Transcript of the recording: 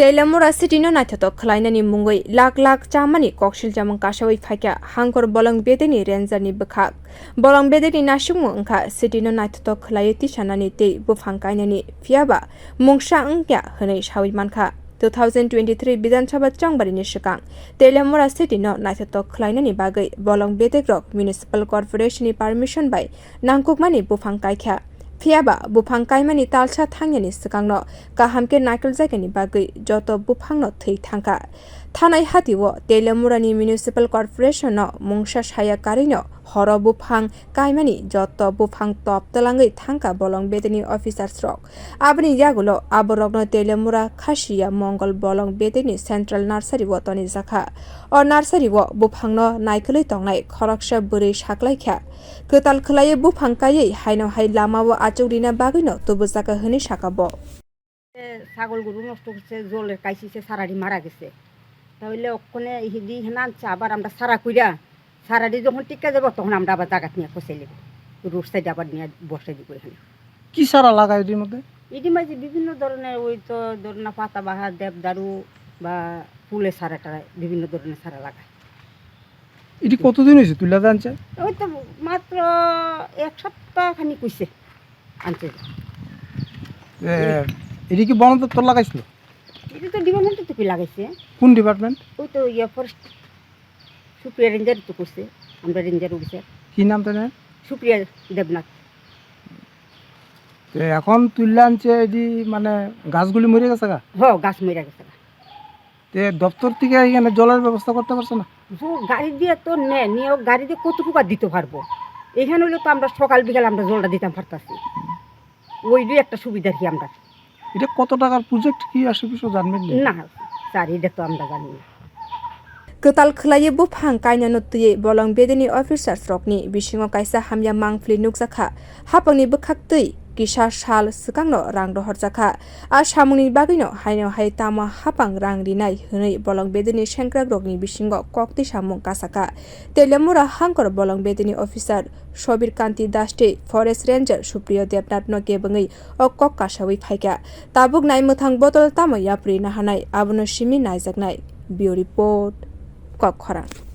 Teliamura city no naithothok khwlainani mungwi lakh chamani koksilsamung kasawi phaikha hangkhor bolong bedekni rangerni bwkhak bolong bedekni nasungmung wngkha city no naithothok khwlaiwi tisanani tei bwkhak kainani phiaba mungsa wngkha hwnwi sawi mankha 2023 Bidhan Sabha Changbarini Sikang Teliamura city no naithothok khwlainani bagwi bolong bedekrok municipal corporation ni permission bai nangkukmani bwkhak kaikha phiaba bwkhak kaimani talsa thangnani sikangno kahamke naikol jaigani bagwi joto bwkhakno thei thangka thanai hatiwo Teliamurani municipal corporation no mungsa saya karino horo bwkhak kaimani joto bwkhak top talangwi thangka bolong bedekni officers rok aboni yagulo aborokno Teliamura khasiya mongol bolong bedekni central nursery wo toni jakha o nursery wo bwkhakno naikoli tongnai khoroksa bwrwi saklaikha kwtal khwlaiwi bwkhak kaiwi haino hai lamao achurina bagwino tubujaka hwni sakabo ছাগল গরু নষ্ট করছে জলের কাইছে সারাডি মারা গেছে তাহলে ওখানে হিদি হেনানছে আবার আমরা সারা কইরা সারাডি যখন টিকা যাব তখন আমরা আবার জায়গা নিয়ে পৌঁছে নেব রোড সাইডে আবার নিয়ে বসে দিব এখানে কি সারা লাগায় এর মধ্যে এটির মাঝে বিভিন্ন ধরনের ওই তো ধরনা পাতা বাহার দেবদারু বা ফুলের সারাটা বিভিন্ন ধরনের সারা লাগায় এটি কতদিন হয়েছে তুলা জানছে ওই তো মাত্র এক সপ্তাহ খানি কইছে আনছে এটি কি বন দপ্তর লাগাইছিল এটা তো ডিপার্টমেন্টে তো কি লাগাইছে কোন ডিপার্টমেন্ট ওই তো ইয়ে ফরেস্ট সুপ্রিয়া রেঞ্জার তো করছে আমরা রেঞ্জার অফিসার কি নাম তার সুপ্রিয়া দেবনাথ এখন তুললে আনছে এটি মানে গাছগুলি মরে গেছে গা গাছ মরে গেছে দপ্তর থেকে এখানে জলের ব্যবস্থা করতে পারছে না গাড়ি দিয়ে তো নিয়ে গাড়ি দিয়ে কতটুকু দিতে পারবো এখানে হলে তো আমরা সকাল বিকাল আমরা জলটা দিতাম পারতাছি ওইটাই একটা সুবিধা কি আমরা এটা কত টাকার প্রজেক্ট কি আসে কিছু জানবেন না স্যার এটা তো আমরা জানি না kwtal khwlaiwi bwkhak kainano tui bolong bedekni officers rokni bisingo kaisa hamya mangpli nukjakha hapangni bwkhak tui kisa sal sikangno rang rohorjakha a samungni bagwino haino hai tamo hapang rang rinai hwnwi bolong bedekni sengkrak rokni bisingo koksilsamung kasaka Teliamura hangkhor bolong bedekni officer Sobir Kanti Daste forest ranger Supriya Debnath no gebengwi o kok kasawi phaikha tabuk nai muthang botol tamo yapri na hanai abono simi naijaknai bio report kokkhora।